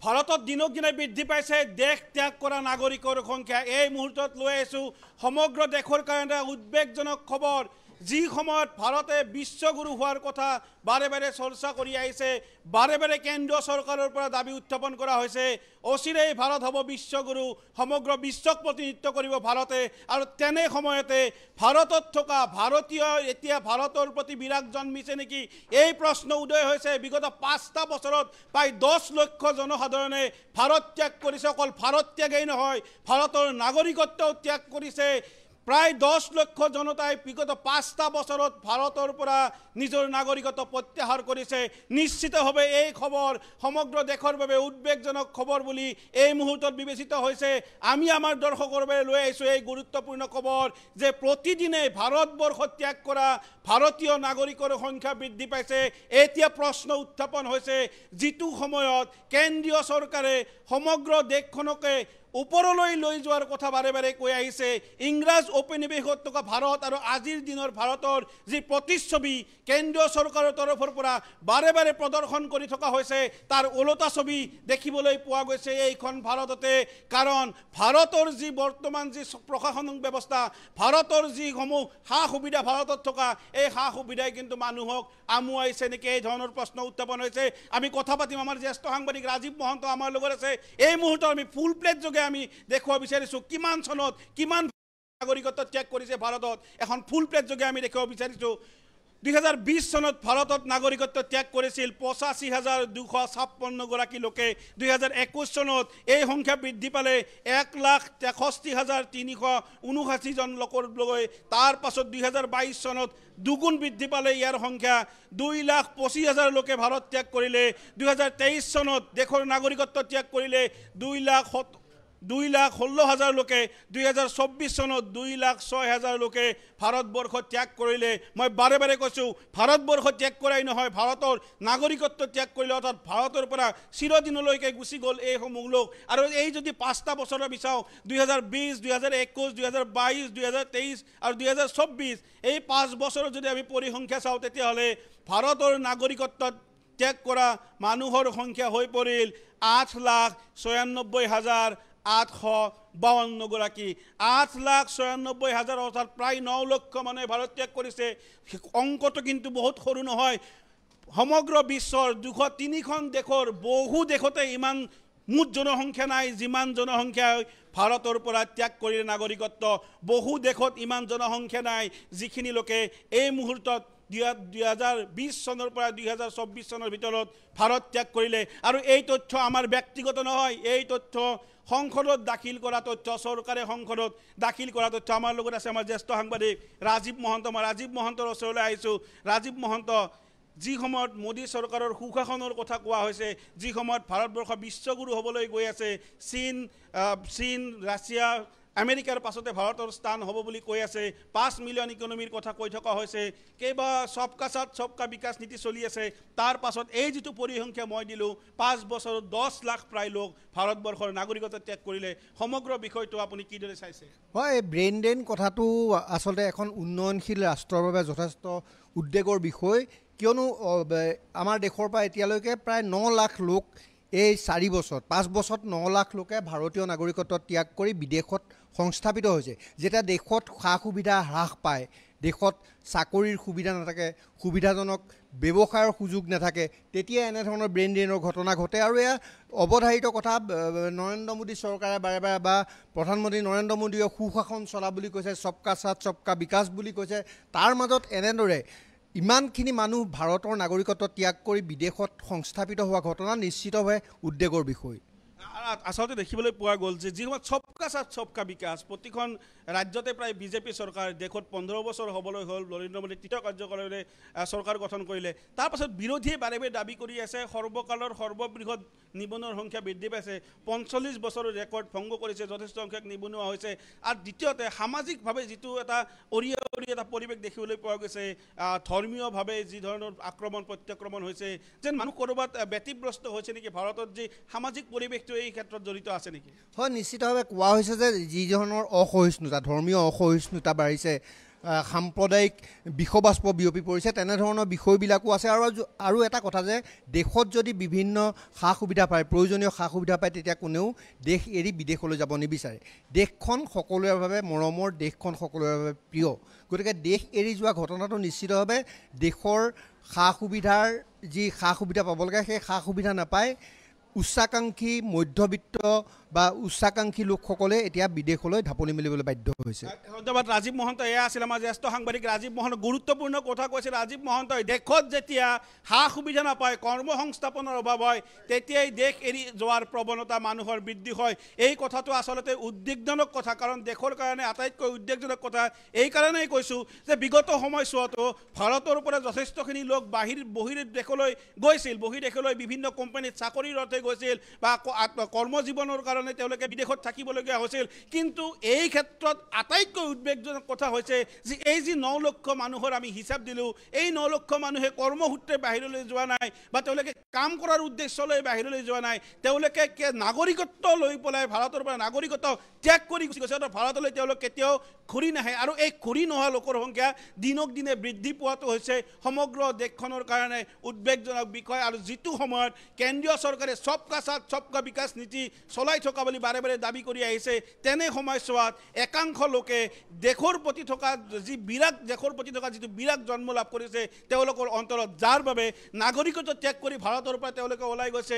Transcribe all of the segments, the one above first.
ভাৰতত দিনক দিনে বৃদ্ধি পাইছে দেশ ত্যাগ কৰা নাগৰিকৰ সংখ্যা। এই মুহূৰ্তত লৈ আছোঁ সমগ্ৰ দেশৰ কাৰণে উদ্বেগজনক খবৰ। যি সময়ত ভাৰতে বিশ্বগুৰু হোৱাৰ কথা বাৰে বাৰে চৰ্চা কৰি আহিছে, বাৰে বাৰে কেন্দ্ৰীয় চৰকাৰৰ পৰা দাবী উত্থাপন কৰা হৈছে, অচিৰেই ভাৰত হ'ব বিশ্বগুৰু, সমগ্ৰ বিশ্বক প্ৰতিনিধিত্ব কৰিব ভাৰতে। আৰু তেনে সময়তে ভাৰতত থকা ভাৰতীয় এতিয়া ভাৰতৰ প্ৰতি বিৰাগ জন্মিছে নেকি এই প্ৰশ্ন উদয় হৈছে। বিগত 5টা বছৰত প্ৰায় 10 লক্ষ জনসাধাৰণে ভাৰত ত্যাগ কৰিছে। অকল ভাৰত ত্যাগেই নহয়, ভাৰতৰ নাগৰিকত্বও ত্যাগ কৰিছে। প্ৰায় 10 লক্ষ জনতাই বিগত 5টা বছৰত ভাৰতৰ পৰা নিজৰ নাগৰিকত্ব প্ৰত্যাহাৰ কৰিছে। নিশ্চিতভাৱে এই খবৰ সমগ্ৰ দেশৰ বাবে উদ্বেগজনক খবৰ বুলি এই মুহূৰ্তত বিবেচিত হৈছে। আমি আমাৰ দৰ্শকৰ বাবে লৈ আহিছোঁ এই গুৰুত্বপূৰ্ণ খবৰ যে প্ৰতিদিনে ভাৰতবৰ্ষ ত্যাগ কৰা ভাৰতীয় নাগৰিকৰ সংখ্যা বৃদ্ধি পাইছে। এতিয়া প্ৰশ্ন উত্থাপন হৈছে, যিটো সময়ত কেন্দ্ৰীয় চৰকাৰে সমগ্ৰ দেশখনকে ওপৰলৈ লৈ যোৱাৰ কথা বাৰে বাৰে কৈ আহিছে, ইংৰাজ উপনিৱেশত থকা ভাৰত আৰু আজিৰ দিনৰ ভাৰতৰ যি প্ৰতিচ্ছবি কেন্দ্ৰীয় চৰকাৰৰ তৰফৰ পৰা বাৰে বাৰে প্ৰদৰ্শন কৰি থকা হৈছে, তাৰ ওলোটা ছবি দেখিবলৈ পোৱা গৈছে এইখন ভাৰততে। কাৰণ ভাৰতৰ যি বৰ্তমান যি প্ৰশাসনিক ব্যৱস্থা, ভাৰতৰ যিসমূহ সা সুবিধা ভাৰতত থকা এই সা সুবিধাই কিন্তু মানুহক আমুৱাইছে নেকি, এই ধৰণৰ প্ৰশ্ন উত্থাপন হৈছে। আমি কথা পাতিম, আমাৰ জ্যেষ্ঠ সাংবাদিক ৰাজীৱ মহন্ত আমাৰ লগত আছে। এই মুহূৰ্তত আমি ফুল প্লেট যোগে আমি দেখুৱাব বিচাৰিছোঁ কিমান চনত কিমান নাগৰিকত্ব ত্যাগ কৰিছে ভাৰতত। এখন ফুল প্লেট যোগে আমি দেখুৱাব বিচাৰিছোঁ 2020 চনত ভাৰতত নাগৰিকত্ব ত্যাগ কৰিছিল 85,256 গৰাকী লোকে। 2021 চনত এই সংখ্যা বৃদ্ধি পালে 1,63,379 জন লোকলৈ। তাৰ পাছত 2022 চনত দুগুণ বৃদ্ধি পালে ইয়াৰ সংখ্যা, 2,25,000 লোকে ভাৰত ত্যাগ কৰিলে। 2023 চনত দেশৰ নাগৰিকত্ব ত্যাগ কৰিলে 2,16,000 লোকে। 2024 চনত 2,06,000 লোকে ভাৰতবৰ্ষ ত্যাগ কৰিলে। মই বাৰে বাৰে কৈছোঁ, ভাৰতবৰ্ষ ত্যাগ কৰাই নহয়, ভাৰতৰ নাগৰিকত্ব ত্যাগ কৰিলে, অৰ্থাৎ ভাৰতৰ পৰা চিৰদিনলৈকে গুচি গ'ল এইসমূহ লোক। আৰু এই যদি 5টা বছৰৰ বিচাওঁ 2020, 2021, 2022, 2023 আৰু 2024 এই 5 বছৰত যদি আমি পৰিসংখ্যা চাওঁ, তেতিয়াহ'লে ভাৰতৰ নাগৰিকত্ব ত্যাগ কৰা মানুহৰ সংখ্যা হৈ পৰিল 8,96,852 গৰাকী। 8,96,000 অৰ্থাৎ প্ৰায় 9 লক্ষ মানুহে ভাৰত ত্যাগ কৰিছে। অংকটো কিন্তু বহুত সৰু নহয়। সমগ্ৰ বিশ্বৰ 203খন দেশৰ বহু দেশতে ইমান মুঠ জনসংখ্যা নাই যিমান জনসংখ্যাই ভাৰতৰ পৰা ত্যাগ কৰিলে নাগৰিকত্ব। বহু দেশত ইমান জনসংখ্যা নাই যিখিনি লোকে এই মুহূৰ্তত 2020 চনৰ পৰা 2024 চনৰ ভিতৰত ভাৰত ত্যাগ কৰিলে। আৰু এই তথ্য আমাৰ ব্যক্তিগত নহয়, এই তথ্য সংসদত দাখিল কৰা তথ্য, চৰকাৰে সংসদত দাখিল কৰা তথ্য। আমাৰ লগত আছে আমাৰ জ্যেষ্ঠ সাংবাদিক ৰাজীৱ মহন্ত। মই ৰাজীৱ মহন্তৰ ওচৰলৈ আহিছোঁ। ৰাজীৱ মহন্ত, যি সময়ত মোদী চৰকাৰৰ সুশাসনৰ কথা কোৱা হৈছে, যি সময়ত ভাৰতবৰ্ষ বিশ্বগুৰু হ'বলৈ গৈ আছে, চীন, ৰাছিয়া, আমেৰিকাৰ পাছতে ভাৰতৰ স্থান হ'ব বুলি কৈ আছে, 5 মিলিয়ন ইকনমিৰ কথা কৈ থকা হৈছে, কেইবা সবকা সাথ সবকা বিকাশ নীতি চলি আছে। তাৰ পাছত এই যিটো পৰিসংখ্যা মই দিলোঁ, 5 বছৰত 10 লাখ প্ৰায় লোক ভাৰতবৰ্ষৰ নাগৰিকত্ব ত্যাগ কৰিলে। সমগ্ৰ বিষয়টো আপুনি কিদৰে চাইছে? হয়, ব্ৰেইন ড্ৰেইন কথাটো আচলতে এখন উন্নয়নশীল ৰাষ্ট্ৰৰ বাবে যথেষ্ট উদ্বেগৰ বিষয়। কিয়নো আমাৰ দেশৰ পৰা এতিয়ালৈকে প্ৰায় 9 লাখ লোক এই 4 বছৰত 5 বছৰত 9 লাখ লোকে ভাৰতীয় নাগৰিকত্ব ত্যাগ কৰি বিদেশত সংস্থাপিত হৈছে। যেতিয়া দেশত সা সুবিধা হ্ৰাস পায়, দেশত চাকৰিৰ সুবিধা নাথাকে, সুবিধাজনক ব্যৱসায়ৰ সুযোগ নাথাকে, তেতিয়া এনেধৰণৰ ব্ৰেইন ড্ৰেইনৰ ঘটনা ঘটে। আৰু এয়া অৱধাৰিত কথা। নৰেন্দ্ৰ মোদী চৰকাৰে বাৰে বাৰে বা প্ৰধানমন্ত্ৰী নৰেন্দ্ৰ মোদীয়ে সুশাসন চলা বুলি কৈছে, সবকা সাথ সবকা বিকাশ বুলি কৈছে। তাৰ মাজত এনেদৰে ইমানখিনি মানুহ ভাৰতৰ নাগৰিকত্ব ত্যাগ কৰি বিদেশত সংস্থাপিত হোৱা ঘটনা নিশ্চিতভাৱে উদ্বেগৰ বিষয়। আচলতে দেখিবলৈ পোৱা গ'ল যে যি সময়ত সবকা সাথ সবকা বিকাশ প্ৰতিখন ৰাজ্যতে প্ৰায় বিজেপি চৰকাৰ, দেশত 15 বছৰ হ'বলৈ হ'ল নৰেন্দ্ৰ মোদী তৃতীয় কাৰ্যকাললৈ চৰকাৰ গঠন কৰিলে। তাৰপাছত বিৰোধীয়ে বাৰে বাৰে দাবী কৰি আছে সৰ্বকালৰ সৰ্ববৃহৎ নিবনুৱাৰ সংখ্যা বৃদ্ধি পাইছে, 45 বছৰৰ ৰেকৰ্ড ভংগ কৰিছে, যথেষ্ট সংখ্যক নিবনুৱা হৈছে। আৰু দ্বিতীয়তে সামাজিকভাৱে যিটো এটা অৰিয়া এটা পৰিৱেশ দেখিবলৈ পোৱা গৈছে, ধৰ্মীয়ভাৱে যি ধৰণৰ আক্ৰমণ প্ৰত্যাক্ৰমণ হৈছে, যেন মানুহ ক'ৰবাত ব্যতিব্যস্ত হৈছে নেকি, ভাৰতত যি সামাজিক পৰিৱেশটো এই ক্ষেত্ৰত জড়িত আছে নেকি? হয়, নিশ্চিতভাৱে কোৱা হৈছে যে যি ধৰণৰ অসহিষ্ণুতা, ধৰ্মীয় অসহিষ্ণুতা বাঢ়িছে, সাম্প্ৰদায়িক বিষবাষ্প বিয়পি পৰিছে তেনেধৰণৰ বিষয়বিলাকো আছে আৰু এটা কথা যে দেশত যদি বিভিন্ন সা সুবিধা পায় প্ৰয়োজনীয় সা সুবিধা পায় তেতিয়া কোনেও দেশ এৰি বিদেশলৈ যাব নিবিচাৰে দেশখন সকলোৰে বাবে মৰমৰ দেশখন সকলোৰে বাবে প্ৰিয় গতিকে দেশ এৰি যোৱা ঘটনাটো নিশ্চিতভাৱে দেশৰ সা সুবিধাৰ যি সা সুবিধা পাব লাগে সেই সা সুবিধা নাপায় উচ্চাকাংক্ষী মধ্যবিত্ত বা উচ্চাকাংক্ষী লোকসকলে এতিয়া বিদেশলৈ ঢাপলি মেলিবলৈ বাধ্য হৈছে ধন্যবাদ ৰাজীৱ মহন্ত এয়া আছিল আমাৰ জ্যেষ্ঠ সাংবাদিক ৰাজীৱ মহন্ত গুৰুত্বপূৰ্ণ কথা কৈছিল ৰাজীৱ মহন্তই দেশত যেতিয়া সা সুবিধা নাপায় কৰ্মসংস্থাপনৰ অভাৱ হয় তেতিয়াই দেশ এৰি যোৱাৰ প্ৰৱণতা মানুহৰ বৃদ্ধি হয় এই কথাটো আচলতে উদ্বেগজনক কথা কাৰণ দেশৰ কাৰণে আটাইতকৈ উদ্বেগজনক কথা এই কাৰণেই কৈছোঁ যে বিগত সময়ছোৱাতো ভাৰতৰ পৰা যথেষ্টখিনি লোক বহিৰ দেশলৈ গৈছিল বহিৰ্দেশলৈ বিভিন্ন কোম্পানীত চাকৰিৰ অৰ্থে গৈছিল বা কৰ্মজীৱনৰ কাৰণে তেওঁলোকে বিদেশত থাকিবলগীয়া হৈছিল কিন্তু এই ক্ষেত্ৰত আটাইতকৈ উদ্বেগজনক কথা হৈছে যে এই যি 9 লক্ষ মানুহৰ আমি হিচাপ দিলোঁ এই 9 লক্ষ মানুহে কৰ্মসূত্ৰে বাহিৰলৈ যোৱা নাই বা তেওঁলোকে কাম কৰাৰ উদ্দেশ্য লৈ বাহিৰলৈ যোৱা নাই তেওঁলোকে নাগৰিকত্ব লৈ পেলাই ভাৰতৰ পৰা নাগৰিকত্ব ত্যাগ কৰি গুচি গৈছে ভাৰতলৈ তেওঁলোক কেতিয়াও ঘূৰি নাহে আৰু এই ঘূৰি নোহোৱা লোকৰ সংখ্যা দিনক দিনে বৃদ্ধি পোৱাটো হৈছে সমগ্ৰ দেশখনৰ কাৰণে উদ্বেগজনক বিষয় আৰু যিটো সময়ত কেন্দ্ৰীয় চৰকাৰে সবকা সাথ সবকা বিকাশ নীতি চলাই থকা বুলি বাৰে বাৰে দাবী কৰি আহিছে তেনে সময়ছোৱাত একাংশ লোকে দেশৰ প্ৰতি থকা যি বিৰাগ দেশৰ প্ৰতি থকা যিটো বিৰাগ জন্ম লাভ কৰিছে তেওঁলোকৰ অন্তৰত যাৰ বাবে নাগৰিকত্ব ত্যাগ কৰি ভাৰতৰ পৰা তেওঁলোকে ওলাই গৈছে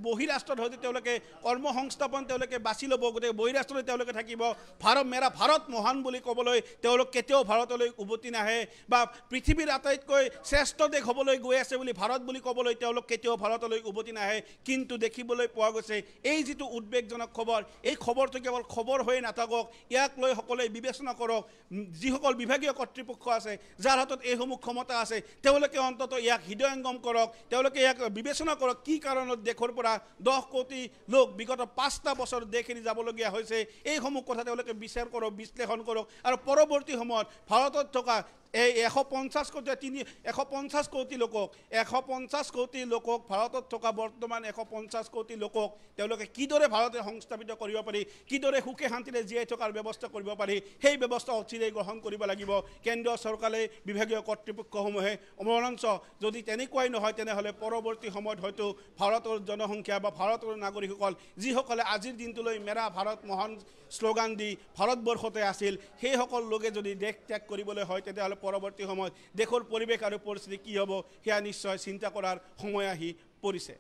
বহিৰাষ্ট্ৰত হয়তো তেওঁলোকে কৰ্মসংস্থাপন তেওঁলোকে বাছি ল'ব গতিকে বহিৰাষ্ট্ৰলৈ তেওঁলোকে থাকিব মেৰা ভাৰত মহান বুলি ক'বলৈ তেওঁলোক কেতিয়াও ভাৰতলৈ উভতি নাহে বা পৃথিৱীৰ আটাইতকৈ শ্ৰেষ্ঠ দেশ হ'বলৈ গৈ আছে বুলি ভাৰত বুলি ক'বলৈ তেওঁলোক কেতিয়াও ভাৰতলৈ উভতি নাহে কিন্তু দেখিবলৈ পোৱা গৈছে এই যিটো উদ্বেগজনক খবৰ এই খবৰটো কেৱল খবৰ হৈ নাথাকক ইয়াক লৈ সকলোৱে বিবেচনা কৰক যিসকল বিভাগীয় কৰ্তৃপক্ষ আছে যাৰ হাতত এইসমূহ ক্ষমতা আছে তেওঁলোকে অন্তত ইয়াক হৃদয়ংগম কৰক তেওঁলোকে ইয়াক বিবেচনা কৰক কি কাৰণত দেশৰ পৰা 10 কোটি লোক বিগত 5টা বছৰ দেশ এৰি যাবলগীয়া হৈছে এইসমূহ কথা তেওঁলোকে বিচাৰ কৰক বিশ্লেষণ কৰক আৰু পৰৱৰ্তী সময়ত ভাৰতত থকা এই 150 কোটি লোকক ভাৰতত থকা বৰ্তমান 150 কোটি লোকক তেওঁলোকে কিদৰে ভাৰতে সংস্থাপিত কৰিব পাৰি কিদৰে সুখে শান্তিৰে জীয়াই থকাৰ ব্যৱস্থা কৰিব পাৰি সেই ব্যৱস্থা অচিৰেই গ্ৰহণ কৰিব লাগিব কেন্দ্ৰীয় চৰকাৰে বিভাগীয় কৰ্তৃপক্ষসমূহে অমৰঞ্চ যদি তেনেকুৱাই নহয় তেনেহ'লে পৰৱৰ্তী সময়ত হয়তো ভাৰতৰ জনসংখ্যা বা ভাৰতৰ নাগৰিকসকল যিসকলে আজিৰ দিনটোলৈ মেৰা ভাৰত মহান শ্লোগান দি ভাৰতবৰ্ষতে আছিল সেইসকল লোকে যদি দেশ ত্যাগ কৰিবলৈ হয় তেতিয়াহ'লে পৰৱৰ্তী সময়ত দেশৰ পৰিৱেশ আৰু পৰিস্থিতি কি হ'ব সেয়া নিশ্চয় চিন্তা কৰাৰ সময় আহি পৰিছে